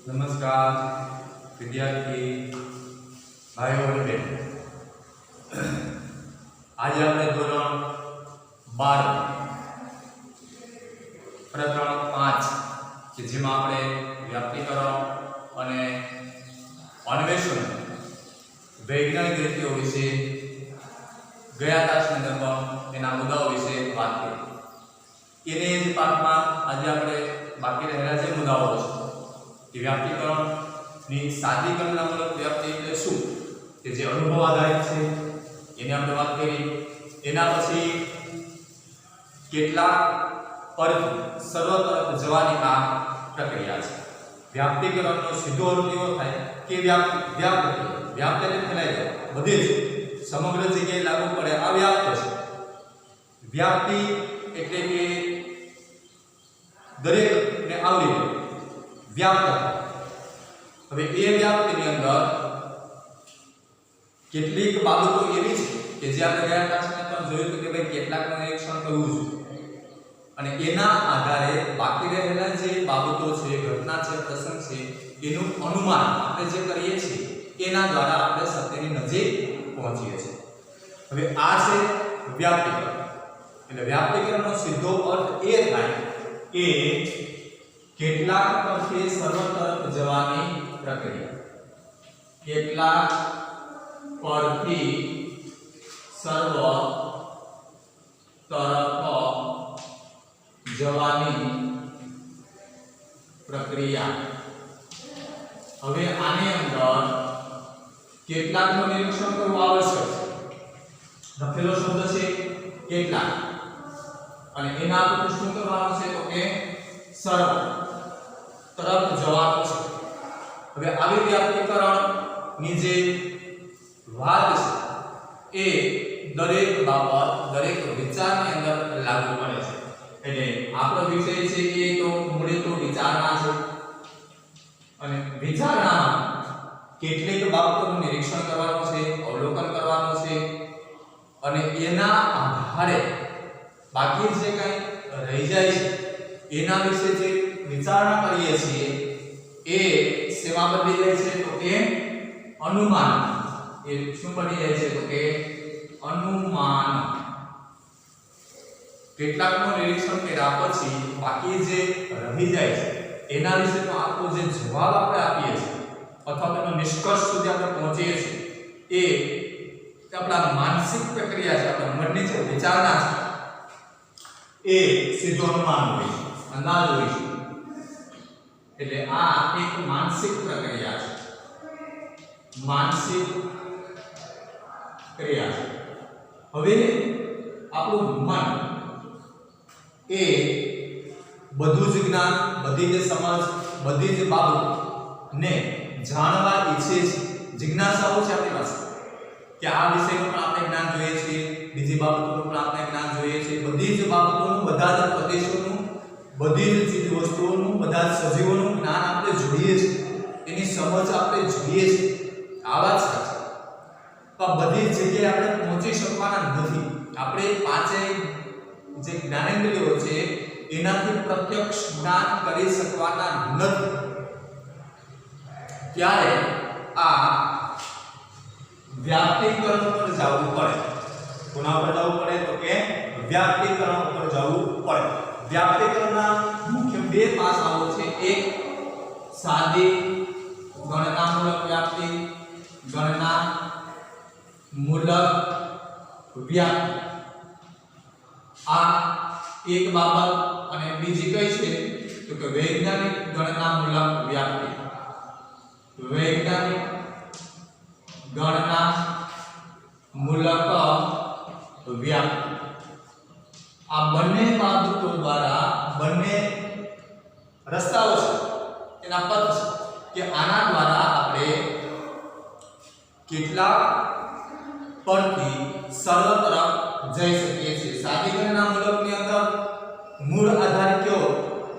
नमस्कार विद्यार्थी भाइयों और बहनों, आज આપણે ધોરણ 12 પ્રકરણ 5 કે જેમાં આપણે વ્યાપ્તિકરણ અને અન્વેષણ વૈજ્ઞાનિક રીતિઓ વિશે ગયા તાસની અંદર એના મુદ્દાઓ વિશે વાત કરી। એને જ પાઠમાં આજે આપણે બાકી રહેલા જે મુદ્દાઓ છે કે વ્યાપ્તિકરણની સાદી ગણનામૂલક વ્યાપ્તિ એટલે શું કે જે અનુભવ આધારિત છે એને આપણે વાત કરી। એના પછી કેટલા અર્થ સર્વ તરફ જવાની આ પ્રક્રિયા છે। વ્યાપ્તિકરણનો સીધો અર્થ એવો થાય કે વ્યાપ્ત એટલે ફેલાઈ જાય, બધે જ સમગ્ર જગ્યાએ લાગુ પડે આ વ્યાપ્ત છે। વ્યાપ્તિ એટલે કે દરેકને આવરી લે, વ્યાપ્ત। હવે એ વ્યાપ્તિની અંદર કેટલીક બાબતો એવી છે કે જે આપણે ગયા ક્લાસમાં પણ જોયું કે ભાઈ કેટલાકનું નિરીક્ષણ કરવું જોઈએ અને એના આધારે બાકી રહેલા જે બાબતો છે, ઘટના છે, પ્રસંગ છે એનું અનુમાન આપણે જે કરીએ છીએ એના દ્વારા આપણે સત્યની નજીક પહોંચીએ છીએ। હવે આ છે વ્યાપ્તિકરણ। એટલે વ્યાપ્તિકરણનો સીધો અર્થ એ થાય કે કેટલાક પરથી સર્વ તરફ જવાની પ્રક્રિયા। કેટલાક પરથી સર્વ તરફ જવાની પ્રક્રિયા। હવે આની અંદર કેટલાકનું નિરીક્ષણ કરવું આવશ્યક છે। લખેલો શબ્દ છે કેટલાક અને એના પર શું કરવાનું છે તો કે સર્વ તરફ જવાનું છે। હવે આવી વ્યાપ્તિકરણની જે વાત છે એ દરેક બાબત દરેક વિચારની અંદર લાગુ પડે છે। એટલે આપણો વિષય છે એ તો મૂળે તો વિચારણા છે અને વિચારણામાં કેટલીક બાબતોનું નિરીક્ષણ કરવાનું છે, અવલોકન કરવાનું છે અને એના આધારે બાકી જે કંઈ રહી જાય છે એના વિશે જે વિચારણા કરીએ છીએ એ શેમાં બદલી જાય છે તો કે અનુમાન। એ શું બની જાય છે તો કે અનુમાન। કેટલાકનું નિરીક્ષણ કર્યા પછી બાકી જે રહી જાય છે એના વિશેનો આખો જે જવાબ આપણે આપીએ છીએ અથવા તેનો નિષ્કર્ષ સુધી આપણે પહોંચીએ છીએ એ આપણા માનસિક પ્રક્રિયા છે, આપણા મનની જે વિચારણા છે એ સીધો અનુમાન હોય છે, અંદાજ હોય છે। એટલે આ એક માનસિક પ્રક્રિયા છે, માનસિક ક્રિયા છે। હવે આપણું મન એ બધું જ જ્ઞાન, બધી જ સમજ, બધી જ બાબતને જાણવા ઈચ્છે છે, જિજ્ઞાસાઓ છે આપણી પાસે કે આ વિષયનું પણ આપણે જ્ઞાન જોઈએ છીએ, બીજી બાબતોનું પણ આપણે જ્ઞાન જોઈએ છીએ, બધી જ બાબતોનું, બધા જ પ્રદેશોનું, બધી જ ચીજ વસ્તુઓનું, બધા જ સજીવોનું જ્ઞાન આપણે જોઈએ છીએ, એની સમજ આપણે જોઈએ છીએ। આ વાત સાચી, પણ બધી જગ્યાએ આપણે પહોંચી શકવાના નથી। આપણે પાંચેય જે જ્ઞાનેન્દ્રિયો છે એનાથી પ્રત્યક્ષ જ્ઞાન કરી શકવાના નથી। ત્યારે આ વ્યાપ્તિકરણ પર જવું પડે। કોના પર જવું પડે તો કે વ્યાપ્તિકરણ પર જવું પડે। વ્યાપ્તિકરણના મુખ્ય બે પાસાઓ છે, એક સાદી ગણનામૂલક વ્યાપ્તિ, ગણનામૂલક વ્યાપ્તિ આ એક બાબત અને બીજી કઈ છે તો કે વૈજ્ઞાનિક ગણનામૂલક વ્યાપ્તિ। વૈજ્ઞાનિક ગણનામૂલક વ્યાપ્તિ આ બંને બાબતો દ્વારા, બંને રસ્તાઓ છે, એના પથ છે કે આના દ્વારા આપણે કેટલાક પરથી સર્વ તરફ જઈ શકીએ છીએ। સાદી ગણનામૂલકની અંદર મૂળ આધાર કયો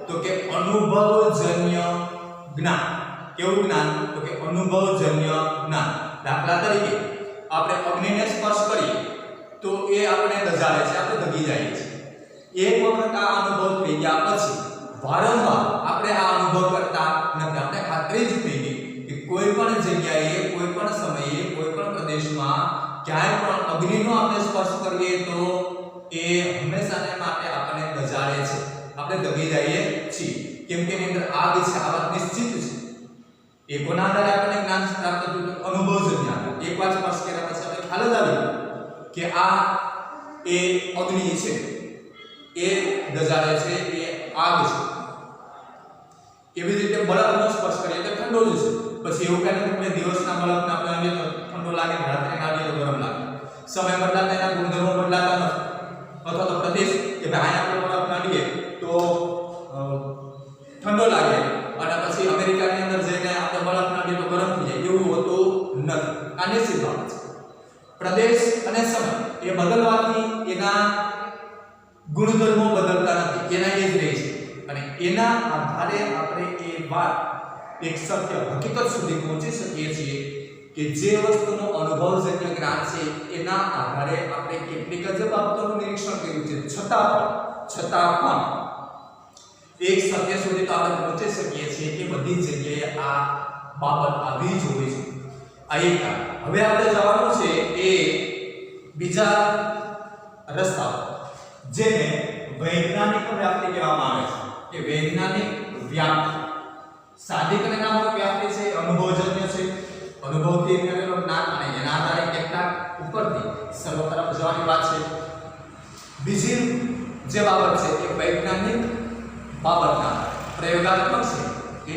તો કે અનુભવજન્ય જ્ઞાન। કેવું જ્ઞાન તો કે અનુભવજન્ય જ્ઞાન। દાખલા તરીકે આપણે અગ્નિને સ્પર્શ કરીએ તો એ આપણે દજાડે છે, આપણે દગી જઈએ છીએ। એક વખત આ અનુભવ થઈ ગયા પછી વારંવાર આપણે આ અનુભવ કરતા નથી, આપણે ખાતરી જ થઈ ગઈ કે કોઈ પણ જગ્યાએ કોઈ પણ સમયે કોઈ પણ પ્રદેશમાં ક્યાંય પણ અગ્નિનો આપણે સ્પર્શ કરીએ તો એ હંમેશાને માટે આપણને દજાડે છે, આપણે દગી જઈએ છીએ, કેમ કે એની અંદર આગ છે, આ વાત નિશ્ચિત છે. એ કોના આધારે આપણને જ્ઞાન પ્રાપ્ત થયું? અનુભવજન્ય આધારે. એક વાર સ્પર્શ કર્યા પછી આપણે ખ્યાલ જ આવી કે આ એ અગ્નિ છે, એ દજાડે છે, એ આગ છે. એવી રીતે બળદનો સ્પર્શ કરીએ તો ઠંડો જ છે. પછી એવું કહે કે દિવસના બળદને આપણે આવીએ તો ઠંડો લાગે, રાત્રે આવીએ તો ગરમ લાગે. સમય બદલાતા એના ગુણધર્મો બદલાતા નથી. અથવા તો પ્રદેશ કે ભાઈ અહીંયા આપણે બળદ કાઢીએ તો ઠંડો લાગે અને પછી અમેરિકાની અંદર જઈને આપણે બળદ કાઢીએ તો ગરમ થઈ જાય, એવું હોતું નથી. આ નિશ્ચિત બાબત છે. પ્રદેશ અને સમય એ બદલવાથી એના ગુણધર્મો બદલતા નથી, એના એ જ રહે છે. અને એના આધારે આપણે એ વાત એક સત્ય હકીકત સુધી પહોંચી શકીએ છીએ કે જે વસ્તુનો અનુભવજન્ય જ્ઞાન છે એના આધારે આપણે કેટલીક જ બાબતોનું નિરીક્ષણ કર્યું છે, છતાં પણ એક સત્ય સુધી તો આપણે પહોંચી શકીએ છીએ કે બધી જગ્યાએ આ બાબત આવી જ હોય છે. આ એક હવે આપણે જવાનું છે એ બીજા રસ્તા જેને વૈજ્ઞાનિક વ્યાપ્તિ કહેવામાં આવે છે. કે વૈજ્ઞાનિક વ્યાપ્તિ સાદી કરીને નામનો વ્યાપ્તિ છે, અનુભવજન્ય છે, અનુભવથી કરેલો જ્ઞાન અને એના આધારે કેટલાક ઉપરથી સર્વ તરફ જવાની વાત છે. બીજી જે બાબત છે એ વૈજ્ઞાનિક બાબતના પ્રયોગાત્મક છે,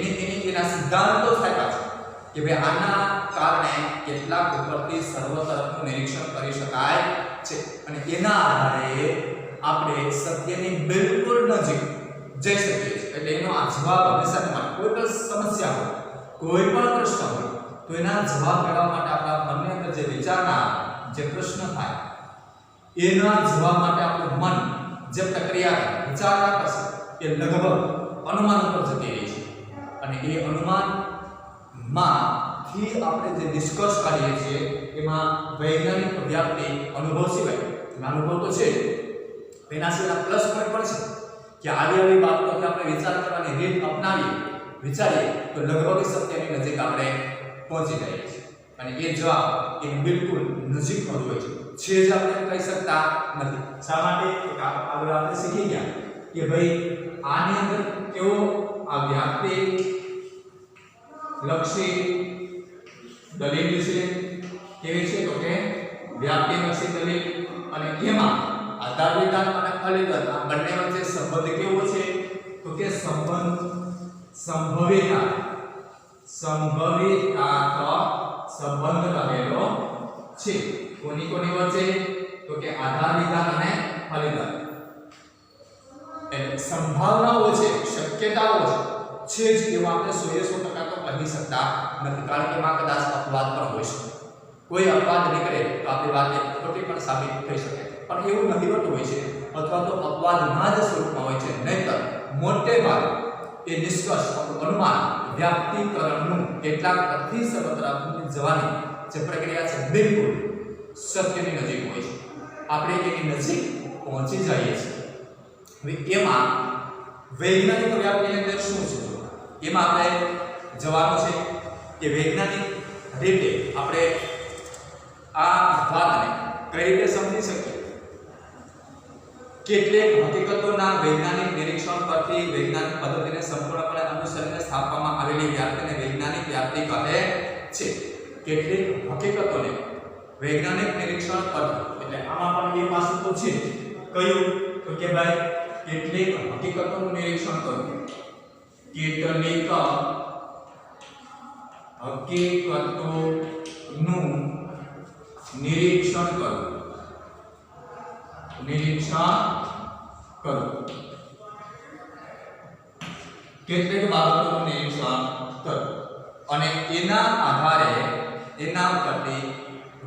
એના સિદ્ધાંતો થાય છે કે ભાઈ આના કારણે કેટલાક ઉપરથી સર્વ તરફનું નિરીક્ષણ કરી શકાય છે અને એના આધારે આપણે સત્યની બિલકુલ નજીક જઈ શકીએ છીએ. એટલે એનો આ જવાબ હંમેશા માટે કોઈ પણ સમસ્યા હોય, કોઈ પણ પ્રશ્ન હોય તો એના જવાબ મેળવવા માટે આપણા મનની અંદર જે વિચારના જે પ્રશ્ન થાય એના જવાબ માટે આપણું મન જે પ્રક્રિયા વિચારણા કરશે એ લગભગ અનુમાન ઉપર જતી રહી છે અને એ અનુમાનમાંથી આપણે જે નિષ્કર્ષ કાઢીએ છીએ એમાં વૈજ્ઞાનિક વ્યાપ્તિ અનુભવ સિવાય અનુભવ તો છે એના સિવાય પ્લસ પોઈન્ટ પણ છે કે આવી બાબતોથી આપણે વિચાર કરવાની રીત અપનાવીએ, વિચારીએ તો લગભગ સત્યની નજીક આપણે પહોંચી જઈએ છીએ અને એ જવાબ એ બિલકુલ નજીકનો જ હોય છે જ આપણે કહી શકતા નથી. શા માટે? આગળ આપણે શીખી ગયા કે ભાઈ આની અંદર કેવો આ વ્યાપ્તિ લક્ષી દલીલ છે, કેવી છે તો કે વ્યાપ્તિ લક્ષી દલીલ અને એમાં આધાર વિધાન અને ફલિત આ બંને વચ્ચે સંબંધ કેવો છે તો કે સંભવિતતા સંબંધ રહેલો છે. કોની વચ્ચે તો કે આધાર વિધાન અને ફલિત. એટલે સંભાવનાઓ છે, શક્યતાઓ છે જ એવું આપણે 100% તો કહી શકતા નથી, કારણ કે એમાં કદાચ અપવાદ પણ હોઈ શકે. કોઈ અપવાદ નીકળે તો આપણી વાત ખોટી પણ સાબિત થઈ શકે, પણ એવું નથી હોતું હોય છે અથવા તો અપવાદના જ સ્વરૂપમાં હોય છે. નહીંતર મોટે ભાગે એ નિષ્કર્ષ અનુમાન વ્યાપ્તિકરણનું કેટલાક અર્થી સર્વ તરફ જવાની જે પ્રક્રિયા છે બિલકુલ સત્યની નજીક હોય છે. આપણે એની નજીક પહોંચી જઈએ છીએ. હવે એમાં વૈજ્ઞાનિક વ્યાપ્તિની અંદર શું છે એમાં આપણે જવાનું છે કે વૈજ્ઞાનિક રીતે આપણે આ વાતને કઈ રીતે સમજી શકીએ. કેટલીક હકીકતોના વૈજ્ઞાનિક નિરીક્ષણ પરથી વૈજ્ઞાનિક પદ્ધતિને સંપૂર્ણપણે અનુસરીને સ્થાપવામાં આવેલી વ્યાપ્તિને વૈજ્ઞાનિક વ્યાપ્તિ કહે છે. કેટલીક હકીકતોને વૈજ્ઞાનિક નિરીક્ષણ પરથી, એટલે આમાં પણ એ પાસું તો છે. કયું તો કે ભાઈ કેટલીક હકીકતોનું નિરીક્ષણ કરવું, કેટલીક હકીકતોનું નિરીક્ષણ કરવું, કેટલીક બાબતોનું નિરીક્ષણ કરવું અને એના આધારે એના ઉપરથી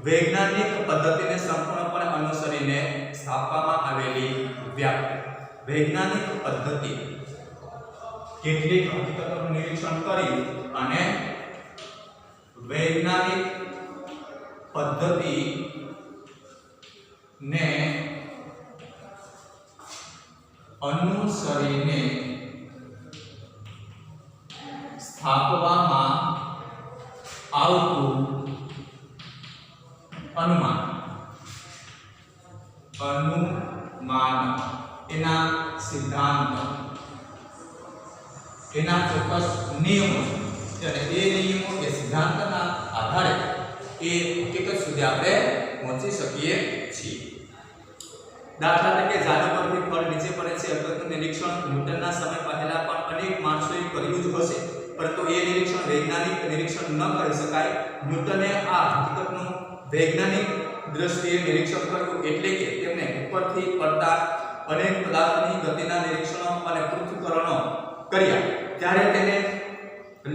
વૈજ્ઞાનિક પદ્ધતિને સંપૂર્ણપણે અનુસરીને સ્થાપવામાં આવેલી વ્યાપ્તિ. વૈજ્ઞાનિક પદ્ધતિ કેટલીક હકીકતોનું નિરીક્ષણ કરી અને વૈજ્ઞાનિક પદ્ધતિને અનુસરીને સ્થાપવામાં આવતું અનુમાન એના સિદ્ધાંત એના ચોક્કસ નિયમો છે અને એ નિયમો કે સિદ્ધાંતના આધારે એ હકીકત સુધી આપણે પહોંચી શકીએ છીએ. દાખલા તરીકે ઝાડ પરથી ફળ નીચે પડે છે હકીકતનું નિરીક્ષણ ન્યૂટનના સમય પહેલા પણ અનેક માણસોએ કર્યું જ હશે, પરંતુ એ નિરીક્ષણ વૈજ્ઞાનિક નિરીક્ષણ ન કરી શકાય. ન્યૂટને આ હકીકતનું વૈજ્ઞાનિક દ્રષ્ટિએ નિરીક્ષણ કર્યું, એટલે કે તેમણે ઉપરથી પડતા અનેક પદાર્થોની ગતિના નિરીક્ષણો અને પૃથ્થકરણો કર્યા. ત્યારે તેને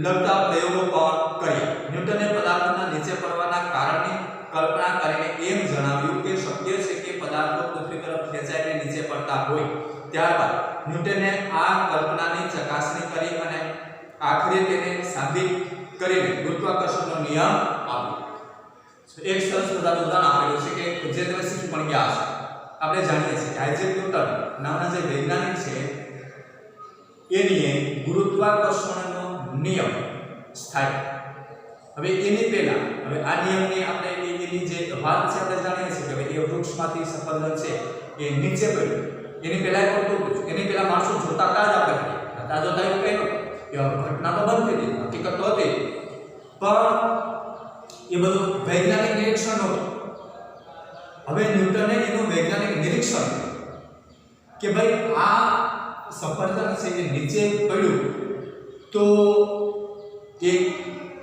લગતા પ્રયોગો પણ કર્યા. ન્યૂટને પદાર્થોના નીચે પડવાના કારણની કલ્પના કરીને એમ જણાવ્યું કે શક્ય છે કે પદાર્થો પૃથ્વી તરફ ખેંચાઈને નીચે પડતા હોય. ત્યારબાદ ન્યૂટને આ કલ્પનાની ચકાસણી કરી અને આખરે તેને સાબિત કરીને ગુરુત્વાકર્ષણનો નિયમ આપ્યો. એક સરસ મજાનું ઉદાહરણ આપેલું છે કે જે તમે શીખી પણ ગયા હશો. આપણે જાણીએ છીએ કે આઇઝેક ન્યૂટન નામના જે વૈજ્ઞાનિક છે એની ગુરુત્વાકર્ષણનો નિયમ સ્થાપિત. હવે એની પહેલા આ નિયમની આપણે એની જે વાત છે આપણે જાણીએ છીએ કે એ વૃક્ષમાંથી સફરજન છે એ નીચે પડ્યું. એની પહેલા એની પહેલા માણસો જોતા હતા જ આપણે હતા જોતા એવું કઈ નહોતું. એ ઘટના તો બંધ થઈ ગઈ, હકીકત તો હતી, પણ એ બધું વૈજ્ઞાનિક નિરીક્ષણ નહોતું. હવે ન્યૂટને એનું વૈજ્ઞાનિક નિરીક્ષણ કે ભાઈ આ સફરજન છે એ નીચે પડ્યું તો એ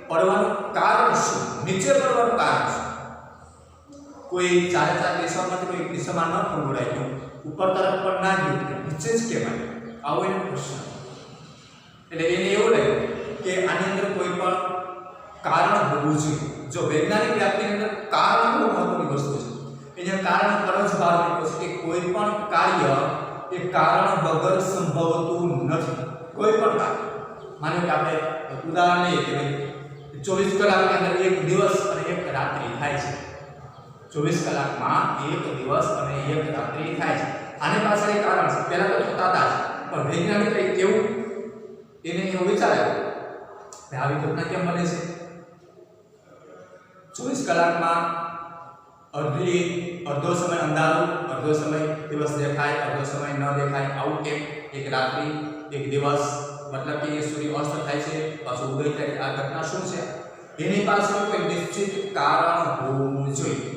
પડવાનું કારણ શું, નીચે પડવાનું કારણ શું? કોઈ ચારે ચાર દિશામાંથી કોઈ એક દિશામાં ન ફંગોળાઈ ગયું, ઉપર તરફ પણ ના ગયું, નીચે જ કહેવાય. આવો એનો પ્રશ્ન. એટલે એને એવું લાગ્યું કે આની અંદર કોઈ પણ કારણ હોવું જોઈએ. જો વૈજ્ઞાનિક વ્યાપ્તિની અંદર કારણ બહુ મહત્વની વસ્તુ છે. એને કારણ પર જ ભાર મૂક્યો છે કે કોઈ પણ કાર્ય એ કારણ વગર સંભવતું નથી. કોઈ પણ કાર્ય, માનો કે આપણે ઉદાહરણ લઈએ કે ભાઈ 24 કલાકની અંદર એક દિવસ અને એક રાત્રિ થાય છે. 24 કલાકમાં એક દિવસ અને એક રાત્રિ થાય છે. આની પાછળ એક કારણ છે. પહેલા તો થતા હતા પણ વૈજ્ઞાનિક એવું એને એવો વિચાર આવ્યો કે આવી ઘટના કેમ બને છે? 24 કલાકમાં અડધો સમય અંધારું, અડધો સમય દિવસ દેખાય, અડધો સમય ન દેખાય, આવું કેમ? એક રાત્રિ એક દિવસ, મતલબ કે એ સૂર્ય અસ્ત થાય છે પાછું ઉદય થાય. આ ઘટના શું છે? એની પાછળ કોઈ નિશ્ચિત કારણ હોવું જોઈએ.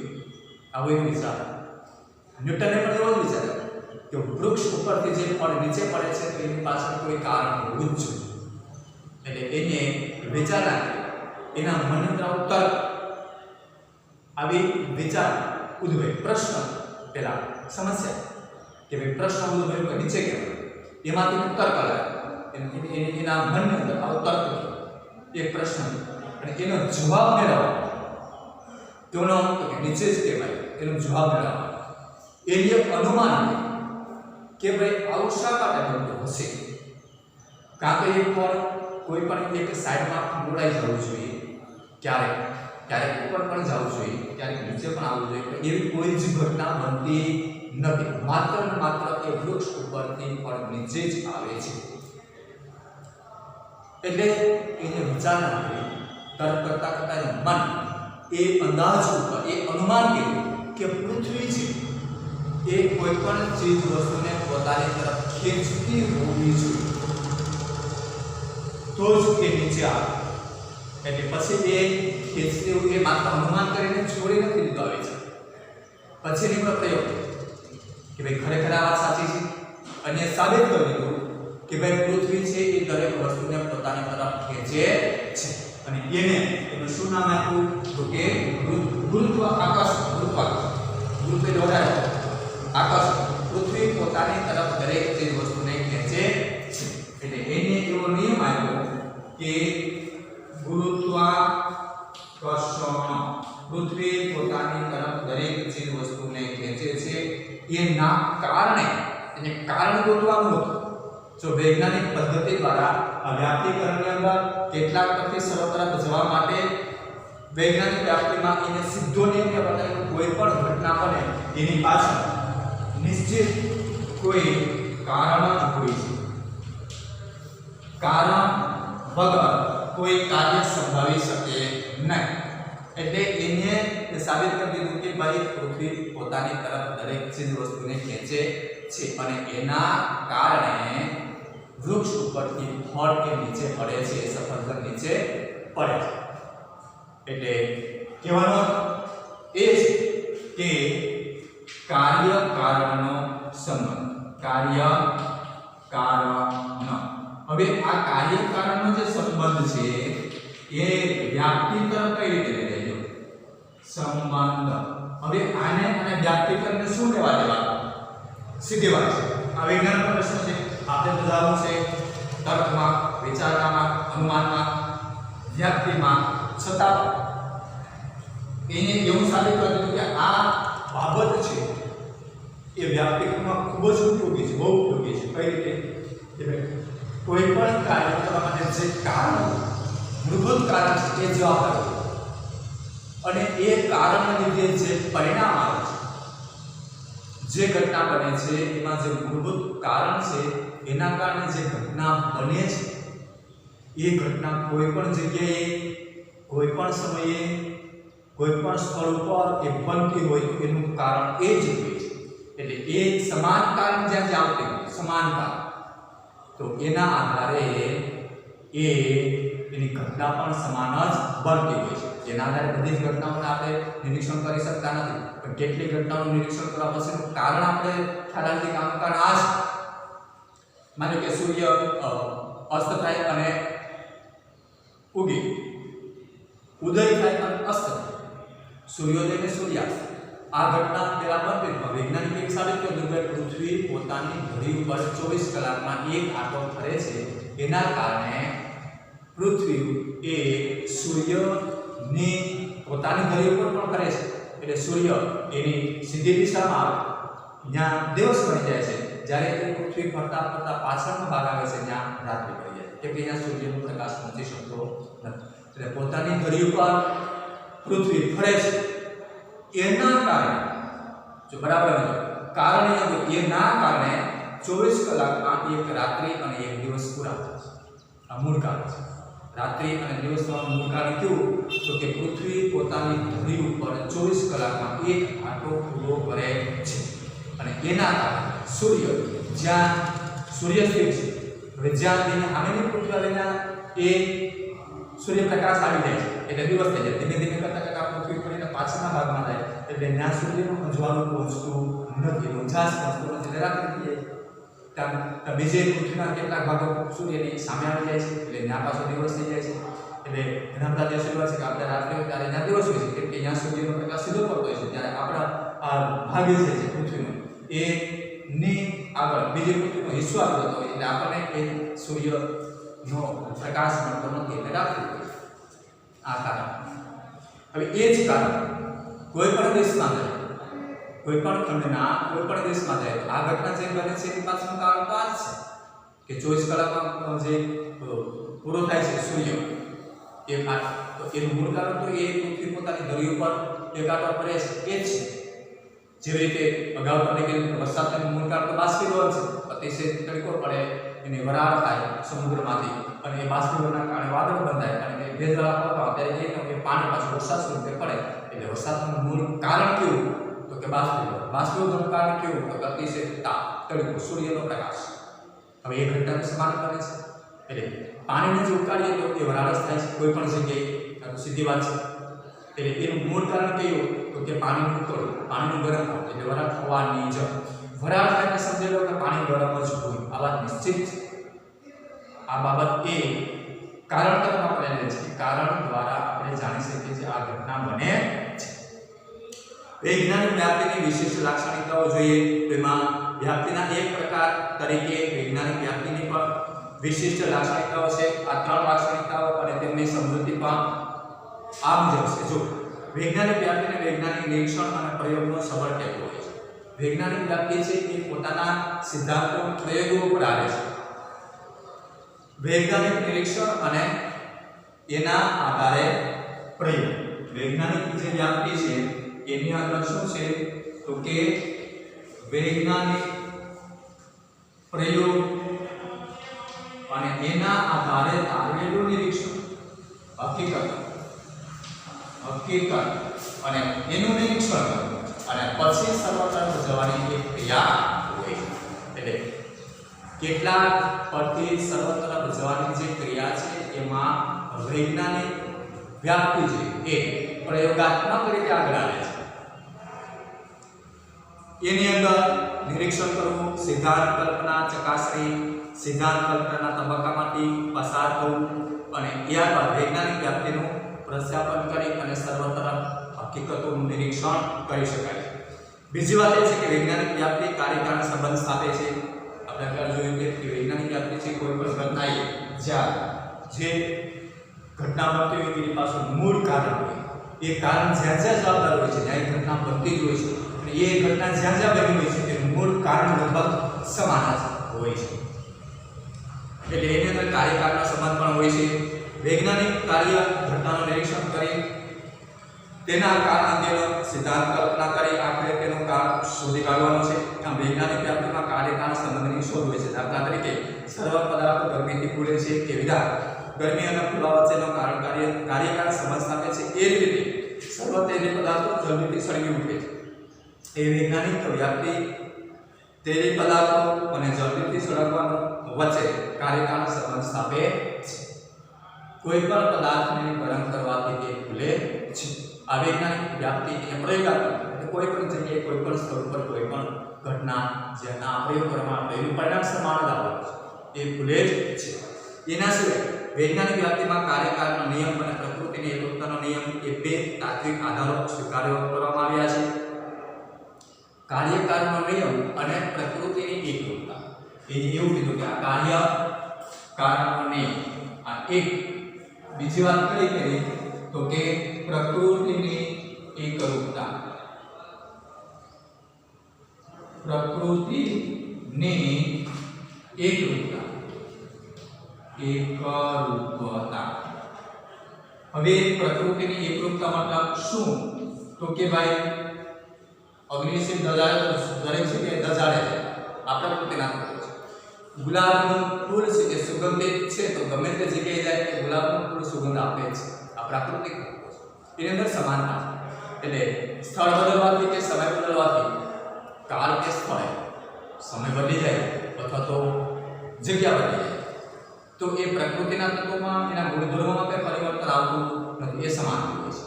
આવો એક વિચાર ન્યૂટને પણ એવો જ વિચાર્યો કે વૃક્ષ ઉપરથી જે ફળ નીચે પડે છે તો એની પાછળ કોઈ કારણ હોવું જ જોઈએ. એટલે એને વિચાર નાખ્યો. એના મનની અંદર તર્ક આવી વિચાર ઉદ્ભવે. પ્રશ્ન પેલા સમસ્યા કે ભાઈ પ્રશ્ન ઉદ્ભવ્યો કે નીચે કેમ, એમાંથી તર્ક લાવ્યો. એના મનની અંદર આવો તર્ક એક પ્રશ્ન અને એનો જવાબ મેળવવો. તેનો કે નીચે જ કહેવાય, એનો જવાબ મેળવવો. એની એક અનુમાન કે ભાઈ આવું શા માટે બનતું હશે? કાં તો એક વાર કોઈ પણ એક સાઈડમાં ફંગોળાઈ જવું જોઈએ, ક્યારેક ઉપર પણ જવું જોઈએ, ક્યારેક નીચે પણ આવવું જોઈએ, પણ એવી કોઈ જ ઘટના બનતી નથી. માત્ર ને માત્ર એ વૃક્ષ ઉપરથી પણ નીચે જ આવે છે. એટલે એને વિચારણા કરી, તર્ક કરતા કરતા એનું મન એ અંદાજ ઉપર એ અનુમાન કર્યું કે પૃથ્વી છે એ કોઈ પણ ચીજ વસ્તુને પોતાની તરફ ખેંચતી હોવી જોઈએ તો જ એ નીચે આવે. એટલે પછી એ ખેંચતી હોય એ માત્ર અનુમાન કરીને છોડી નથી દીધો આવે છે. પછી એનો પ્રયોગ કે ભાઈ ખરેખર આ વાત સાચી છે અને સાબિત કરી દીધું કે ભાઈ પૃથ્વી છે એ દરેક વસ્તુને પોતાની તરફ ખેંચે છે. અને એને એનું શું નામ આપ્યું? તો કે ગુરુત્વાકર્ષણ. ગુરુત્વ દોરાય આકર્ષણ. પૃથ્વી પોતાની તરફ દરેક ચીજ વસ્તુને ખેંચે છે. એટલે એને એવો નિયમ આપ્યો કે ગુરુત્વાકર્ષણ. પૃથ્વી પોતાની તરફ દરેક ચીજ વસ્તુને ખેંચે છે. એના કારણે એને કારણ ગોતવાનું હતું. જો વૈજ્ઞાનિક પદ્ધતિ દ્વારા વ્યાપ્તિકરણની અંદર કેટલાક પ્રતિસરો તરફ જવા માટે વૈજ્ઞાનિક વ્યાપ્તિમાં એને સીધો નિયમ બતાવ્યો કોઈ પણ ઘટના બને એની પાછળ નિશ્ચિત કોઈ કારણ હોય છે. કારણ વગર કોઈ કાર્ય સંભવી શકે નહીં. એટલે એને સાબિત કરી દીધું કે ભાઈ પૃથ્વી પોતાની તરફ દરેક ચીજ વસ્તુને ખેંચે છે અને એના કારણે વૃક્ષ ઉપરથી ફળ કે નીચે પડે છે, સફરજન નીચે પડે છે. એટલે કહેવાનો એ છે કે કાર્ય કારણનો સંબંધ, કાર્ય કારણ. હવે આ કાર્ય કારણનો જે સંબંધ છે એ વ્યાપ્તિ તરફ કઈ રીતે લઈ લેજો સંબંધ. હવે આને અને વ્યાપ્તિ તરફને શું લેવા દેવા? સીધી વાત છે. આ વિજ્ઞાનનો પ્રશ્ન છે, આપણે બધાનું છે તર્કમાં, વિચારણામાં, અનુમાનમાં, વ્યાપ્તિમાં, છતાં એને એવું સાબિત કરી દીધું કે આ બાબત છે એ વ્યાપ્તિમાં ખૂબ જ ઉપયોગી છે, બહુ ઉપયોગી છે. કઈ રીતે? કે કોઈ પણ કાર્ય કરવા માટે જે કારણ, મૂળભૂત કારણ છે એ જવાબદાર હોય અને એ કારણને લીધે જે પરિણામ આવે છે, જે ઘટના બને છે એમાં જે મૂળભૂત કારણ છે એના કારણે જે ઘટના બને છે એ ઘટના કોઈ પણ જગ્યાએ, કોઈ પણ સમયે, કોઈ પણ સ્થળ ઉપર એ બનતી હોય તો એનું કારણ એ જ હોય છે. એટલે એ સમાન કારણ જ્યાં જ્યાં આવતી હોય, સમાન કારણ, તો એના આધારે એની ઘટના પણ સમાન જ બનતી હોય છે. એના આધારે બધી જ ઘટનાઓને આપણે નિરીક્ષણ કરી શકતા નથી, પણ કેટલી ઘટનાઓનું નિરીક્ષણ કરવા પછીનું કારણ આપણે ખ્યાલ આવી કે આનું કારણ આ છે. માનો કે સૂર્ય અસ્ત થાય અને ઉગે, ઉદય થાય અને અસ્ત થાય, સૂર્યોદય અને સૂર્યાસ્ત, આ ઘટના પેલા બનતી. વૈજ્ઞાનિક એક સાબિત કર્યું કે પૃથ્વી પોતાની ધરી ઉપર 24 કલાકમાં એક આંટો ફરે છે. એના કારણે પૃથ્વી એ સૂર્યની પોતાની ધરી ઉપર પણ ફરે છે. એટલે સૂર્ય એની સીધી દિશામાં જ્યાં દિવસ બની જાય છે, જ્યારે એ પૃથ્વી ફરતા ફરતા પાછળનો ભાગ આવે છે ત્યાં રાત્રિ પડી જાય, કેમ કે ત્યાં સૂર્યનો પ્રકાશ પહોંચી શકતો નથી. એટલે પોતાની ધરી ઉપર પૃથ્વી ફરે છે. એના કારણે જો બરાબર કારણ એના કારણે 24 કલાકમાં એક રાત્રિ અને એક દિવસ પૂરા થાય છે. આ મૂળ કારણ છે. રાત્રિ અને દિવસનું મૂળ કારણ કેવું? તો કે પૃથ્વી પોતાની ધરી ઉપર 24 કલાકમાં એક આંટો પૂરો કરે છે અને એના કારણે સૂર્ય જ્યાં સૂર્ય સ્થિત છે, હવે જ્યાં તેની સામેની પૃથ્વી આવેલા એ સૂર્યપ્રકાશ આવી જાય છે એટલે દિવસ થઈ જાય. ધીમે ધીમે કરતા કરતા પૃથ્વી પડીને પાછળના ભાગમાં જાય એટલે ત્યાં સૂર્યનું અજવાળું પહોંચતું નથી, ઉજાસ પહોંચતું નથી, એટલે રાત્રિ થઈ જાય. ત્યાં બીજે પૃથ્વીના કેટલાક ભાગો સૂર્યની સામે આવી જાય છે એટલે ત્યાં પાછો દિવસ થઈ જાય છે. એટલે ઘણા બધા દેશો એવા છે કે આપણે રાત્રે હોય ત્યારે ત્યાં દિવસ હોય છે, કેમ કે ત્યાં સૂર્યનો પ્રકાશ સીધો પડતો હોય છે. ત્યારે આપણા આ ભાગે છે પૃથ્વીનો એની આગળ બીજી પૃથ્વીનો હિસ્સો આવતો હોય એટલે આપણને એ સૂર્યનો પ્રકાશ મળતો નથી એટલે રાત્રિ હોય. આ કારણ. હવે એ જ કારણ કોઈ પણ દેશમાં જાય, કોઈ પણ ખંડના કોઈ પણ દેશમાં જાય તો આ ઘટના જે બને છે એની પાછળનું કારણ તો આ જ છે કે 24 કલાકમાં જે પૂરો થાય છે સૂર્ય એ આંટો, તો એનું મૂળ કારણ તો એ પૃથ્વી પોતાની ધરી ઉપર એક આંટો ફરે છે એ જ છે. જેવી રીતે અગાઉ આપણે કીધું વરસાદનું મૂળ કારણ તો બાષ્પીભવન છે. અતિશય તડકો પડે એને વરાળ થાય સમુદ્રમાંથી અને એ બાષ્પીભવનના કારણે વાદળ બંધાય અને એ ભેજવાળા પવન ત્યારે એ પાણી પાછું વરસાદ સ્વરૂપે પડે. એટલે વરસાદનું મૂળ કારણ કેવું? તો કે બાષ્પીભવન. બાષ્પીભવનનું કારણ કેવું? તો કે અતિશય તાપ, તડકો, સૂર્યનો પ્રકાશ. હવે એ ઘટના સમાન બને છે. એટલે પાણીને જો ઉકાળીએ તો એ વરાળ જ થાય છે કોઈ પણ જગ્યાએ, તો સીધી વાત છે. એટલે એનું મૂળ કારણ કયું? તો કે પાણીનું ઉકળવું, પાણીનું ગરમ થવું, એટલે વરાળ થવાની જ. વરાળ થાય એટલે સમજી લો કે પાણી ગરમ જ હોય, આ વાત નિશ્ચિત છે. આ બાબત એ કારણ તરફ આપણે લે છે, કારણ દ્વારા આપણે જાણી શકીએ છીએ આ ઘટના બને છે. વૈજ્ઞાનિક વ્યાપ્તિની વિશિષ્ટ લાક્ષણિકતાઓ જોઈએ તો એમાં વ્યાપ્તિના એક પ્રકાર તરીકે વૈજ્ઞાનિક વ્યાપ્તિની પણ વિશિષ્ટ લાક્ષણિકતાઓ છે. આ 3 લાક્ષણિકતાઓ અને તેમની સમજૂતી પણ આ મુજબ છે. જો વૈજ્ઞાનિક વ્યાપ્તિને વૈજ્ઞાનિક નિરીક્ષણ અને પ્રયોગનો સબળ ટેકો હોય છે. વૈજ્ઞાનિક વ્યાપ્તિ છે એ પોતાના સિદ્ધાંતો પ્રયોગો પર આવે છે. વૈજ્ઞાનિક નિરીક્ષણ અને એના આધારે પ્રયોગ. વૈજ્ઞાનિક જે વ્યાપ્તિ છે એની અંદર શું છે? તો કે વૈજ્ઞાનિક પ્રયોગ અને એના આધારે તારવેલું નિરીક્ષણ હકીકત અને એનું નિરીક્ષણ કરવું અને પછી સર્વ તરફ જવાની એક ક્રિયા હોય છે. એટલે કેટલાક પરથી સર્વ તરફ જવાની જે ક્રિયા છે એમાં વૈજ્ઞાનિક વ્યાપ્તિ છે એ પ્રયોગાત્મક રીતે આગળ આવે છે. એની અંદર નિરીક્ષણ કરવું, સિદ્ધાંત કલ્પના ચકાસણી, સિદ્ધાંત કલ્પનાના તબક્કામાંથી પસાર થવું અને ત્યારબાદ વૈજ્ઞાનિક વ્યાપ્તિનું પ્રસ્થાપન કરી અને સર્વ તરફ હકીકતોનું નિરીક્ષણ કરી શકાય. બીજી વાત એ છે કે વૈજ્ઞાનિક વ્યાપ્તિ કાર્યકારણ સંબંધ સ્થાપે છે. આપણે આગળ જોયું કે વૈજ્ઞાનિક વ્યાપ્તિ છે કોઈ પણ ઘટનાએ જ્યાં જે ઘટના બનતી હોય તેની પાછળ મૂળ કારણ હોય, એ કારણ જ્યાં જ્યાં જવાબદાર હોય છે ત્યાં એ ઘટના બનતી જ હોય છે અને એ ઘટના જ્યાં જ્યાં બની હોય છે તેનું મૂળ કારણ લગભગ સમાન જ હોય છે. એટલે એની અંદર કાર્યકારણનો સંબંધ પણ હોય છે. વૈજ્ઞાનિક કાર્ય ઘટનાનું નિરીક્ષણ કરી તેના કારણ અંગેનો સિદ્ધાંત કલ્પના કરી આખરે તેનું કારણ શોધી કાઢવાનું છે. આમ વૈજ્ઞાનિક વ્યાપ્તિમાં કાર્યકારણ સંબંધની શોધ હોય છે. દાખલા તરીકે સર્વ પદાર્થો ગરમીથી ફૂલે છે કે વિધાન ગરમી અને ફૂલવા વચ્ચેનો કાર્યકારણ સંબંધ સ્થાપે છે. એ જ રીતે સર્વ તેલી પદાર્થો જલ્દીથી સળગી ઉઠે છે. એ વૈજ્ઞાનિક વ્યાપ્તિ તેલી પદાર્થો અને જલ્દીથી સળગવાનો વચ્ચે કાર્યકારણ સંબંધ સ્થાપે છે. કોઈ પણ પદાર્થને ગરમ કરવાથી તે ફૂલે છે. આ વૈજ્ઞાનિક વ્યાપ્તિ એ પ્રયોગાત્મક એટલે કોઈ પણ જગ્યાએ કોઈ પણ સ્થળ પર કોઈ પણ ઘટના જેના પ્રયોગ કરવામાં એનું પરિણામ સમાન જ આવવાનું છે એ ફૂલે જ છે. એના સિવાય વૈજ્ઞાનિક વ્યાપ્તિમાં કાર્યકારણનો નિયમ અને પ્રકૃતિની એકરૂપતાનો નિયમ એ બે તાત્વિક આધારો સ્વીકાર્ય કરવામાં આવ્યા છે. કાર્યકારણનો નિયમ અને પ્રકૃતિની એકરૂપતા. એ એવું કીધું કે આ કાર્યકારણનો નિયમ આ એક. બીજી વાત કરી તો કે પ્રકૃતિની એકરૂપતા. પ્રકૃતિની એકરૂપતા. હવે પ્રકૃતિની એકરૂપતા મતલબ શું? તો કે ભાઈ અગ્નિશીલ દજાડે દરેક જગ્યાએ દજાડે છે. આ પ્રકૃતિના તત્વો છે. ગુલાબનું ફૂલ છે કે સુગંધિત છે તો ગમે તે જગ્યાએ જાય કે ગુલાબનું ફૂલ સુગંધ આપે છે. આ પ્રાકૃતિક તત્વો છે. એની અંદર સમાનતા છે. એટલે સ્થળ બદલવાથી કે સમય બદલવાથી કાળ કે સ્થળે સમય બદલી જાય અથવા તો જગ્યા બદલી જાય તો એ પ્રકૃતિના તત્વોમાં એના ગુણધર્મોમાં કંઈ પરિવર્તન આવતું નથી. એ સમાન હોય છે.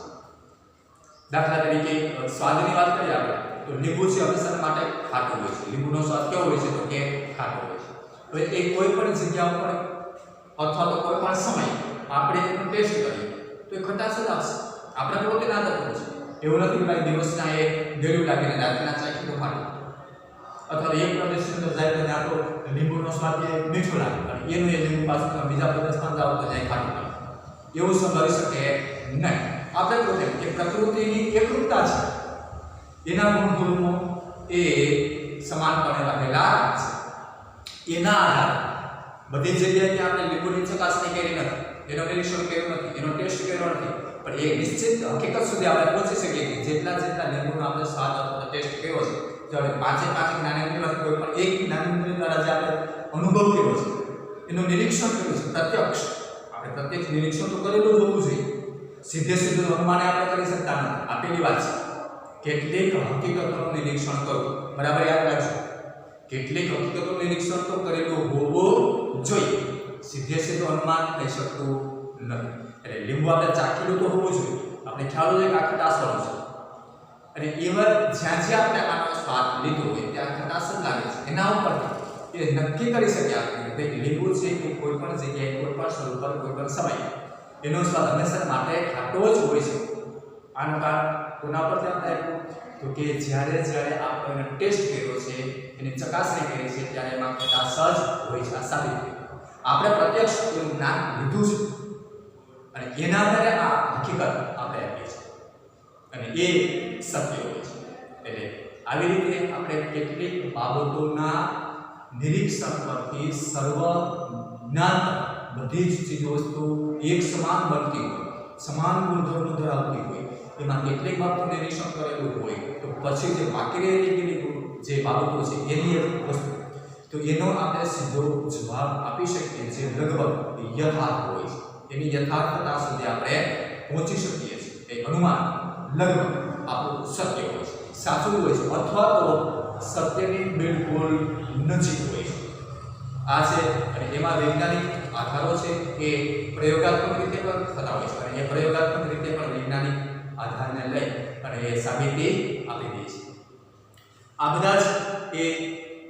દાખલા તરીકે સ્વાદની વાત કરીએ આપણે તો લીંબુ છે હંમેશા માટે ખાટું હોય છે. લીંબુનો સ્વાદ કેવો હોય છે તો કે ખાટો હોય છે. તો એ કોઈ પણ જગ્યા ઉપર અથવા તો કોઈ પણ સમય આપણે એનો ટેસ્ટ કરીએ તો એ ખટાશ જ આવશે. આપણે પ્રકૃતિના તત્વો છે. એવું નથી કે ભાઈ દિવસના એ ગળ્યું લાગીને રાત્રિના ચાખી તો ખાટું અથવા એક પ્રદેશ અંદર જાય તો ત્યાં તો લીંબુનો સ્વાદ એ મીઠો લાગે અને એનું એ લીંબુ પાછું બીજા પ્રદેશમાં જાવ તો જાય ખાટું લાગે. એવું સંભવી શકે નહીં. આપણે કહ્યું કે પ્રકૃતિની એકરૂપતા છે. એના ગુણધર્મો એ સમાનપણે રહેલા છે. એના આધારે બધી જગ્યાએ આપણે લીંબુની ચકાસણી કરી નથી, એનો નિરીક્ષણ કર્યું નથી, એનો ટેસ્ટ કર્યો નથી, પણ એ નિશ્ચિત હકીકત સુધી આપણે પહોંચી શકીએ કે જેટલા લીંબુનો આપણે સ્વાદ અથવા ટેસ્ટ કર્યો છે જ્યારે પાંચે જ્ઞાનેન્દ્રિયમાંથી કોઈ પણ એક જ્ઞાનેન્દ્રિય દ્વારા જે આપણે અનુભવ કર્યો છે એનું નિરીક્ષણ કર્યું છે પ્રત્યક્ષ. આપણે પ્રત્યક્ષ નિરીક્ષણ તો કરેલું જ હોવું જોઈએ. સીધું અનુમાને આપણે કરી શકતા નથી. આ પહેલી વાત છે. કેટલીક હકીકતોનું નિરીક્ષણ કરવું. બરાબર યાદ રાખજો. કેટલીક હકીકતોનું નિરીક્ષણ તો કરેલું હોવું જોઈએ. સીધું અનુમાન થઈ શકતું નથી. એટલે લીંબુ આપણે ચાખેલું તો હોવું જોઈએ. આપણે ખ્યાલ હોય કે આ ખટાશવાળું છે અને એમાં જ્યાં આપણે આનો સ્વાદ લીધો હોય ત્યાં ખટાશ જ લાગે છે. એના ઉપરથી એ નક્કી કરી શકીએ આપણે કે ભાઈ લીંબુ છે કે કોઈ પણ જગ્યાએ કોઈ પણ સ્વરૂપ પર કોઈ પણ સમય એનો સ્વાદ હંમેશા માટે ખાટો જ હોય છે. આનું કારણ કોના પર ધ્યાન આપ્યું તો કે જ્યારે આપણે એનો ટેસ્ટ કર્યો છે એની ચકાસણી કરી છે ત્યારે એમાં ખટાશ જ હોય છે. આ સાબિત આપણે પ્રત્યક્ષ એનું જ્ઞાન લીધું છે અને એના આધારે આ હકીકત આપણે આપી છે અને એ સત્ય હોય છે. એટલે આવી રીતે આપણે કેટલીક બાબતોના નિરીક્ષણ પરથી સર્વ જ્ઞાન બધી જ ચીજો વસ્તુ એક સમાન બનતી હોય, સમાન ગુણધર્મો ધરાવતી હોય, એમાં કેટલીક બાબતોનું નિરીક્ષણ કરેલું હોય તો પછી જે બાકી રહેલી જે બાબતો છે એની વસ્તુ તો એનો આપણે સીધો જવાબ આપી શકીએ જે લગભગ યથાર્થ હોય છે. એની યથાર્થતા સુધી આપણે પહોંચી શકીએ છીએ. એ અનુમાન લગભગ આપણું સત્ય હોય છે, સાચું હોય છે અથવા તો સત્યની બિલકુલ નજીક હોય છે. આ છે અને એમાં વૈજ્ઞાનિક આધારો છે એ પ્રયોગાત્મક રીતે પણ થતા હોય છે અને એ પ્રયોગાત્મક રીતે પણ વૈજ્ઞાનિક આધારને લઈ અને એ સાબિતી આપી દે છે. આ બધા જ એ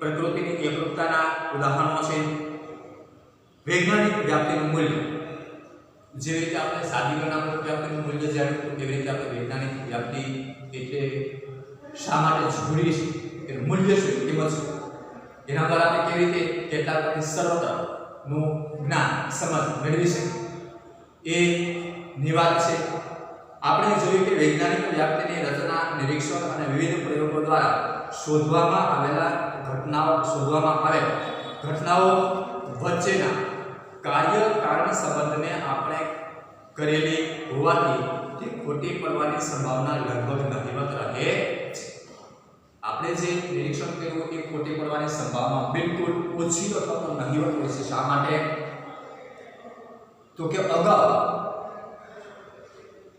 પ્રકૃતિની એકરૂપતાના ઉદાહરણો છે. વૈજ્ઞાનિક વ્યાપ્તિનું મૂલ્ય, જેવી રીતે આપણે સાદી ગણનાત્મક વ્યાપ્તિનું મૂલ્ય જાણ્યું એવી રીતે આપણે વૈજ્ઞાનિક વ્યાપ્તિ એટલે શા માટે જરૂરી છે, એનું મૂલ્ય શું, કિંમત શું, એના દ્વારા આપણે કેવી રીતે કેટલાક સર્વત્રનું જ્ઞાન સમજ મેળવી શકીએ એની વાત છે. આપણે જોયું કે વૈજ્ઞાનિક વ્યાપ્તિની રચના, નિરીક્ષણ અને વિવિધ પ્રયોગો દ્વારા શોધવામાં આવેલા ઘટનાઓ વચ્ચેના કાર્ય કારણ સંબંધને આપણે કરેલી હોવાથી તે ખોટી પડવાની સંભાવના લગભગ નહિવત રહે છે. આપણે જે નિરીક્ષણ કર્યું એ ખોટી પડવાની સંભાવના બિલકુલ ઓછી અથવા તો નહિવત હોય છે. શા માટે? તો કે અગાઉ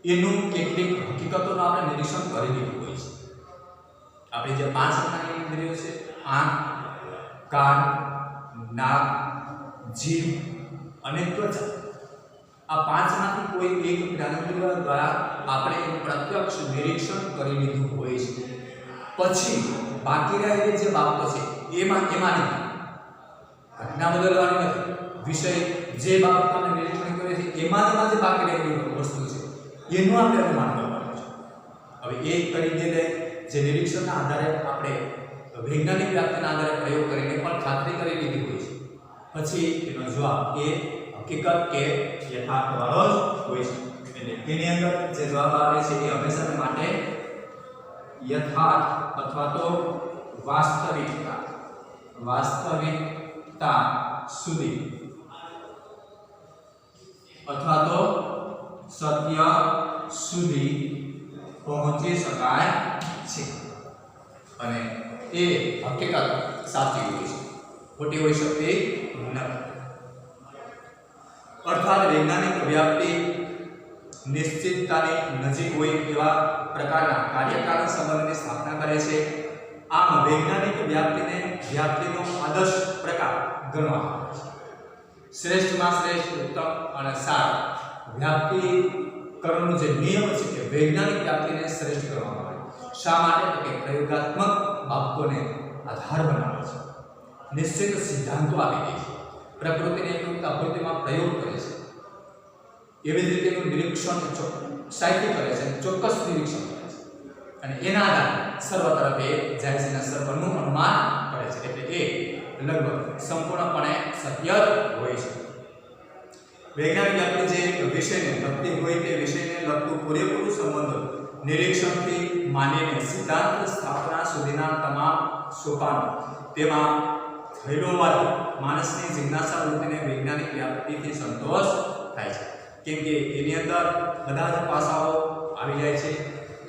એનું કેટલીક હકીકતોનું આપણે નિરીક્ષણ કરી લીધું હોય છે. આપણે જે 5 પ્રકારની ઇન્દ્રિયો છે, આંખ, કાન, નાક, જીભ અને ત્વચા, આ 5 માંથી કોઈ એક જ્ઞાનેન્દ્રિય દ્વારા આપણે એનું પ્રત્યક્ષ નિરીક્ષણ કરી લીધું હોય છે. પછી બાકી રહેલી જે બાબતો છે એમાં ઘટના બદલવાની નથી. વિષય જે બાબત આપણે નિરીક્ષણ કરીએ છીએ એમાં જે બાકી રહેલી વસ્તુ છે એનું આપણે અનુમાન કરવાનું છે. હવે એ કરી દે જે નિરીક્ષણના આધારે આપણે વૈજ્ઞાનિક વ્યાપ્તિના આધારે પ્રયોગ કરીને પણ ખાતરી કરી લીધી હોય છે. પછી એનો જવાબ એ હકીકત કે યથાર્થવાળો જ હોય છે. એટલે તેની અંદર જે જવાબ આવે છે એ હંમેશા માટે યથાર્થ અથવા તો વાસ્તવિકતા સુધી અથવા તો સત્ય સુધી પહોંચી શકાય છે અને એ હકીકત સાચી હોય છે, ખોટી હોઈ શકતી નથી. અર્થાત વૈજ્ઞાનિક વ્યાપ્તિ નિશ્ચિતતાની નજીક હોય એવા પ્રકારના કાર્યકારણ સંબંધની સ્થાપના કરે છે. આમ વૈજ્ઞાનિક વ્યાપ્તિનો આદર્શ પ્રકાર ગણવામાં આવે છે. શ્રેષ્ઠમાં શ્રેષ્ઠ, ઉત્તમ અને સારા વ્યાપ્તિકરણનો જે નિયમ છે કે વૈજ્ઞાનિક વ્યાપ્તિને શ્રેષ્ઠ કરવામાં આવે. શા માટે? તો કે પ્રયોગાત્મક બાબતોને આધાર બનાવે છે, નિશ્ચિત સિદ્ધાંતો આપી દે છે, પ્રકૃતિની એકરૂપતા ભૂતિમાં પ્રયોગ કરે છે, એવી જ રીતે નિરીક્ષણ ચોકસાઈથી કરે છે, ચોક્કસ નિરીક્ષણ કરે છે અને એના આધારે સર્વ તરફે જાય છે અને સર્વનું અનુમાન કરે છે. એટલે એ લગભગ સંપૂર્ણપણે સત્ય હોય છે. વૈજ્ઞાનિક આપણે જે વિષયને લગતી હોય તે વિષયને લગતું પૂરેપૂરું સંબંધો નિરીક્ષણથી માંડીને સિદ્ધાંત સ્થાપના સુધીના તમામ સોપાનો તેમાં થયેલો હોવાથી માણસની જિજ્ઞાસા વૃત્તિને વૈજ્ઞાનિક વ્યાપ્તિથી સંતોષ થાય છે. કેમ કે એની અંદર બધા જ પાસાઓ આવી જાય છે,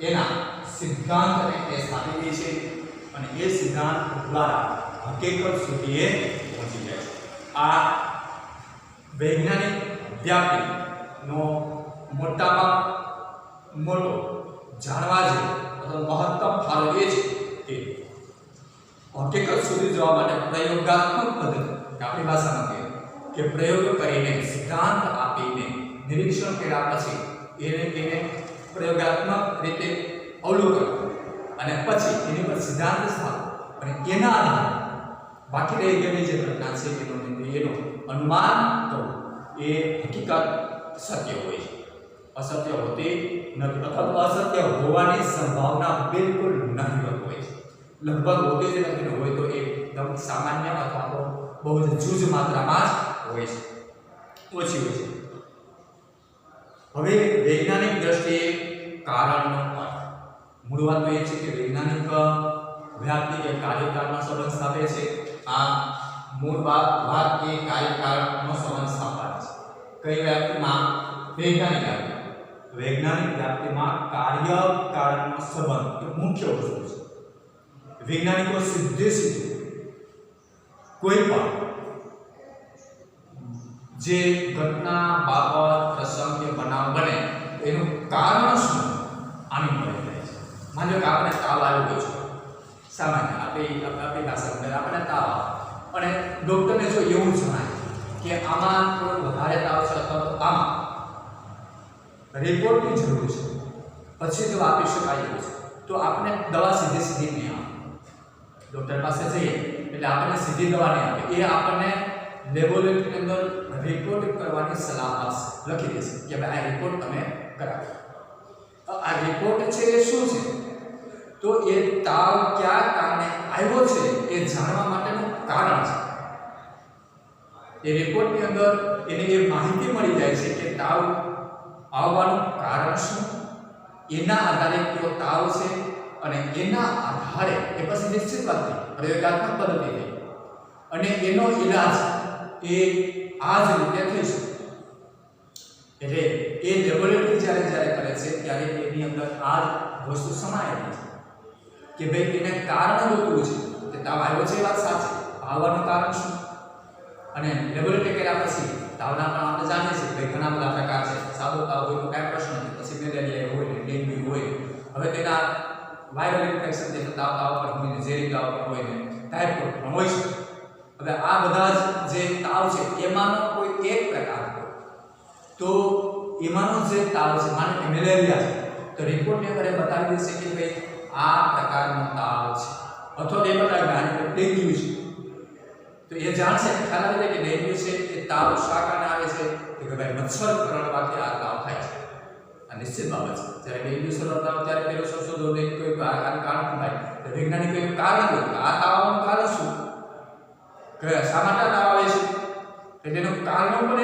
એના સિદ્ધાંતને એ સ્થાપી દે છે અને એ સિદ્ધાંત દ્વારા હકીકત સુધી પહોંચી જાય છે. આ વૈજ્ઞાનિક વ્યાપ્તિનો મોટામાં મોટો જાણવા જેવો અથવા મહત્તમ ફાળો એ છે કે હકીકત સુધી જવા માટે પ્રયોગાત્મક પદ્ધતિ, આપણી ભાષામાં કહીએ કે પ્રયોગ કરીને સિદ્ધાંત આપીને નિરીક્ષણ કર્યા પછી એને પ્રયોગાત્મક રીતે અવલોકન અને પછી એની પર સિદ્ધાંત સ્થાપો અને એના આધારે બાકી રહી ગયેલી જે ઘટના છે એનો અનુમાન કરવું એ હકીકત સત્ય હોય છે. અસત્ય હોતી નથી અથવા અસત્ય હોવાની સંભાવના બિલકુલ નહિવત હોય છે. લગભગ હોતી જ નથી, હોય તો એકદમ સામાન્ય અથવા તો બહુ જ જૂજ માત્રામાં જ હોય છે, ઓછી હોય છે. હવે વૈજ્ઞાનિક દ્રષ્ટિએ કારણનો અર્થ, મૂળ વાત તો એ છે કે વૈજ્ઞાનિક વ્યાપ્તિ એ કાર્યકારણનો સંબંધ સ્થાપે છે. આ મૂળ વાત એ કાર્યકારણનો સંબંધ સ્થાપે છે. કઈ વ્યાપ્તિમાં? વૈજ્ઞાનિક વ્યાપ્તિમાં કાર્ય કારણનો સંબંધ એ મુખ્ય વસ્તુ છે. વૈજ્ઞાનિકો સીધે કોઈ પણ જે ઘટના, બાબત, પ્રસંગ કે બનાવ બને એનું કારણ શું આની મળી જાય છે. માની લો કે આપણે તાવ આવ્યો છે, સામાન્ય આપણી ભાષામાં આપણે તાવ આવે અને ડૉક્ટરને જો એવું જણાય કે આમાં થોડો વધારે તાવ છે અથવા તો આમાં રિપોર્ટની જરૂર છે પછી જો આપી શકાય એવું છે, તો આપણે દવા સીધી નહીં આપે. ડૉક્ટર પાસે જઈએ એટલે આપણને સીધી દવા નહીં આપે, એ આપણને લેબોરેટરીની અંદર રિપોર્ટ કરવાની સલાહ આપશે, લખી દેશે કે ભાઈ આ રિપોર્ટ તમે કરાવો. આ રિપોર્ટ છે એ શું છે, તો એ તાવ ક્યાં કારણે આવ્યો છે એ જાણવા માટેનું કારણ છે. એ રિપોર્ટની અંદર એને એ માહિતી મળી જાય છે કે તાવ આવવાનું કારણ શું, એના આધારે કયો તાવ છે અને એના આધારે એ પછી નિશ્ચિત વાત થઈ, પ્રયોગાત્મક પદ્ધતિ થઈ અને એનો ઈલાજ એ આ જ રીતે થઈ શકે. એટલે એ લેબોરેટરી જ્યારે કરે છે ત્યારે એની અંદર આ વસ્તુ સમાયેલી છે કે ભાઈ એને કારણ ગોતવું છે કે તાવ આવ્યો છે, એ વાત સાચી, આવવાનું કારણ શું. અને લેબોરેટરી કર્યા પછી તાવના પણ આપણે જાણીએ છીએ કે ઘણા બધા પ્રકાર છે. સાદો તાવ હોય તો કાંઈ પ્રશ્ન નથી, પછી મેલેરિયા હોય ને ડેન્ગ્યુ હોય, હવે તેના વાયરલ ઇન્ફેક્શન છે તો તાવ પણ હોય ને, ઝેરી તાવ પણ હોય ને, ટાઇફોઇડ પણ હોય છે. હવે આ બધા જે તાવ છે એમાંનો કોઈ એક પ્રકાર હોય તો એમાંનો જે તાવ છે, માનો કે મેલેરિયા છે, તો રિપોર્ટની અંદર બતાવી દેશે કે ભાઈ આ પ્રકારનો તાવ છે, અથવા તો એ બતાવી દે ડેન્ગ્યુ છે તો એ જાણશે, ખ્યાલ આવે કે ડેન્ગ્યુ છે એ તાવ શા કારણે આવે છે કે ભાઈ મચ્છર કરડવાથી આ તાવ થાય છે. આ નિશ્ચિત બાબત છે. જ્યારે ડેન્ગ્યુ શરૂ તાવ ત્યારે પેલો સંશોધન કોઈ કારણ થાય તો વૈજ્ઞાનિક કોઈ કારણ હોય આ તાવનું કારણ શું, કે શા માટે તાવ આવે છે, એટલે એનું કારણ પર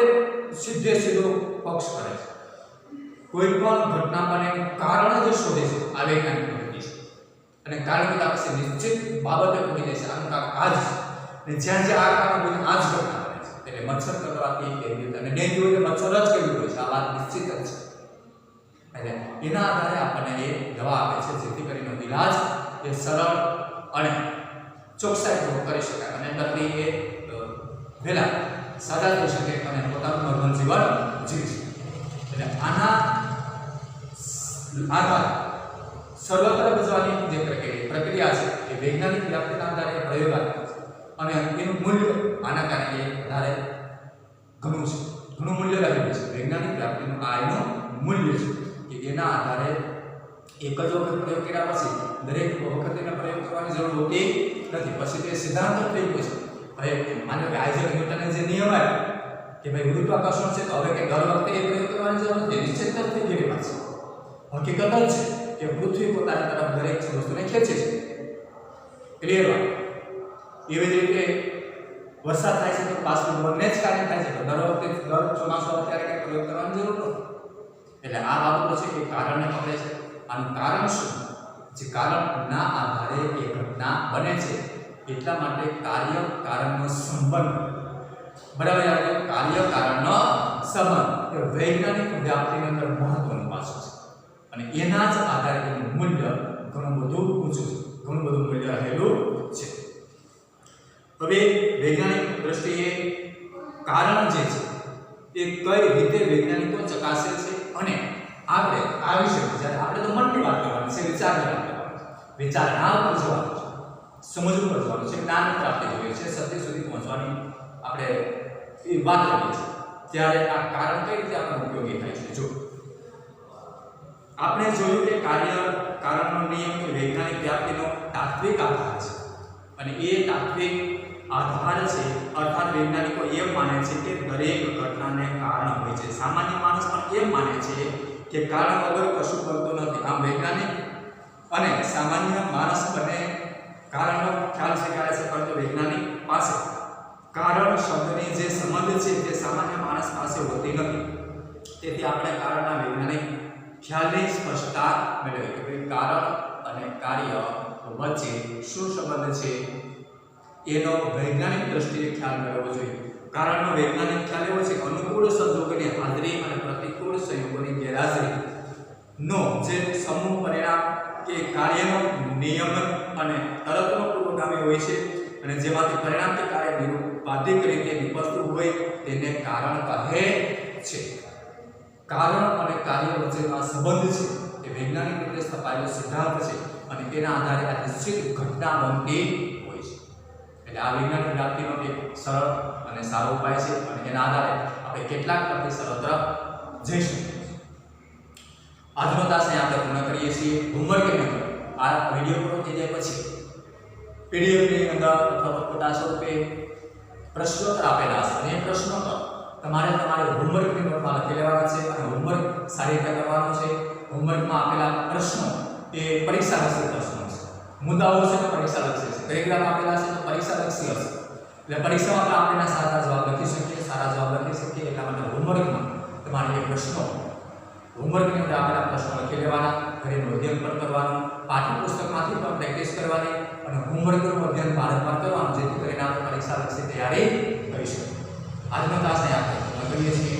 સીધો પક્ષ કરે છે. કોઈ પણ ઘટના બને એનું કારણ જ શોધે છે આ વૈજ્ઞાનિક પદ્ધતિ છે. અને કારણ બધા પાસે નિશ્ચિત બાબતે પૂરી જાય છે આનું કારણ આ જ છે, ને જ્યાં જ્યાં આ કારણ હોય આ જ ઘટના બને છે. એટલે મચ્છર કરડવાથી ડેન્ગ્યુ, અને ડેન્ગ્યુ એટલે મચ્છર જ કર્યું હોય છે, આ વાત નિશ્ચિત જ છે. એટલે એના આધારે આપણને એ દવા આપે છે જેથી કરીને ઈલાજ એ સરળ અને ચોકસાઈપૂર્વક કરી શકાય અને દર્દી એ વહેલા સાજા થઈ શકે અને પોતાનું નોર્મલ જીવન જીવી શકે. એટલે આના આધારે સર્વત્ર બચવાની જે પ્રક્રિયા છે એ વૈજ્ઞાનિક વ્યાપ્તિના આધારે પ્રયોગાત્મક છે અને એનું મૂલ્ય આના કારણે વધારે ઘણું મૂલ્ય રહેલું છે. વૈજ્ઞાનિક વ્યાપ્તિનું આ એનું મૂલ્ય છે કે એના આધારે એક જ વખત પ્રયોગ કર્યા પછી દરેક વખતે એનો પ્રયોગ કરવાની જરૂર હોતી નથી. પછી તે સિદ્ધાંત થઈ ગયો છે. હવે માનો કે આઇઝેક ન્યૂટનનો જે નિયમ આવ્યો કે ભાઈ ગુરુત્વાકર્ષણ છે તો હવે કે દર વખતે એ પ્રયોગ કરવાની જરૂર નથી, નિશ્ચિત જ થઈ ગયેલી વાત છે. હકીકત જ છે કે પૃથ્વી પોતાની તરફ દરેક વસ્તુને ખેંચે છે. ક્લિયર વાત. એવી જ રીતે વરસાદ થાય છે તો બાષ્પીભવનને જ કારણે થાય છે, તો દર વખતે દર ચોમાસું આવે ત્યારે કંઈ પ્રયોગ કરવાની જરૂર નથી. એટલે આ બાબતો છે કે કારણને પકડે છે. આનું કારણ શું, જે કારણના આધારે એ ઘટના બને છે એટલા માટે કાર્ય કારણનો સંબંધ, બરાબર આવે, કાર્ય કારણનો સંબંધ એ વૈજ્ઞાનિક વ્યાપ્તિની અંદર મહત્વનું પાસું છે અને એના જ આધારે એનું મૂલ્ય ઘણું બધું ઊંચું છે, ઘણું બધું મૂલ્ય રહેલું છે. હવે વૈજ્ઞાનિક દ્રષ્ટિએ કારણ જે છે એ કઈ રીતે વૈજ્ઞાનિકો ચકાસે છે અને આપણે આ વિશે જ્યારે આપણે તો મનની વાત કરવાની છે, વિચારની વાત કરવાની છે, વિચારણા પર જવાનું છે, સમજવું પર જવાનું છે, જ્ઞાન પ્રાપ્તિ જોઈએ છે, સત્ય સુધી પહોંચવાની આપણે એ વાત કરીએ છીએ ત્યારે આ કારણ કઈ રીતે આપણને ઉપયોગી થાય છે. જો આપણે જોયું કે કારણનો નિયમ એ વૈજ્ઞાનિક વ્યાપ્તિનો તાત્વિક આધાર છે અને એ તાત્વિક આધાર છે અર્થાત વૈજ્ઞાનિકો એમ માને છે કે દરેક ઘટનાને કારણ હોય છે. સામાન્ય માણસ પણ એમ માને છે કે કારણ વગર કશું બનતું નથી. આમ વૈજ્ઞાનિક અને સામાન્ય માણસ બંને કારણનો ખ્યાલ સ્વીકારે છે, પરંતુ વૈજ્ઞાનિક પાસે કારણ શબ્દની જે સમજ છે તે સામાન્ય માણસ પાસે હોતી નથી. તેથી આપણે કારણના વૈજ્ઞાનિક ખ્યાલની સ્પષ્ટતા મેળવી કે ભાઈ કારણ અને કાર્ય વચ્ચે શું સંબંધ છે એનો વૈજ્ઞાનિક દ્રષ્ટિએ ખ્યાલ મેળવવો જોઈએ. કારણનો વૈજ્ઞાનિક ખ્યાલ એવો છે કે અનુકૂળ સંજોગોની હાજરી અને પ્રતિકૂળ સંયોગોની ગેરહાજરી નો જે સમૂહ પરિણામ કે કાર્યનો નિયમન અને તરતનો પૂર્વગામી હોય છે અને જેમાંથી પરિણામ કે કાર્ય નિરુપાધિક રીતે નિપજતું હોય તેને કારણ કહે છે. કારણ અને કાર્ય વચ્ચેનો આ સંબંધ છે એ વૈજ્ઞાનિક રીતે સ્થપાયેલો સિદ્ધાંત છે અને તેના આધારે આ નિશ્ચિત ઘટના બનતી હોય છે. એટલે આ વૈજ્ઞાનિક વ્યાપ્તિનો એક સરળ અને સારો ઉપાય છે અને એના આધારે આપણે કેટલાક પ્રતિસરો તરફ જઈ શકીએ છીએ. આજનો તાસ અહીં આપણે પૂર્ણ કરીએ છીએ. હોમવર્કની અંદર આ વિડીયો પૂરો થઈ જાય પછી PDF ની અંદર અથવા ફોટા સ્વરૂપે પ્રશ્નોત્તર આપેલા હશે અને એ પ્રશ્નોત્તર તમારે હોમવર્કની નોટમાં લખી લેવાના છે અને હોમવર્ક સારી રીતે કરવાનો છે. હોમવર્કમાં આપેલા પ્રશ્નો એ પરીક્ષાલક્ષી પ્રશ્નો છે. મુદ્દાઓ છે તો પરીક્ષાલક્ષી છે. પેરેગ્રાફ આપેલા છે તો પરીક્ષાલક્ષી હશે. એટલે પરીક્ષામાં આપણે એના સારા જવાબ લખી શકીએ, સારા જવાબ લખી શકીએ. એટલા માટે હોમવર્કમાં તમારે એ પ્રશ્નો હોમવર્કની અંદર આપેલા પ્રશ્નો લખી લેવાના, ઘરેનું અધ્યયન પણ કરવાનું, પાઠ્યપુસ્તકમાંથી પણ પ્રેક્ટિસ કરવાની અને હોમવર્કનું અધ્યયન વારંવાર કરવાનું, જેથી કરીને આપણે પરીક્ષાલક્ષી તૈયારી કરી શકીએ. આજનો ક્લાસ અહીં આપણે પૂર્ણ કરીએ છીએ.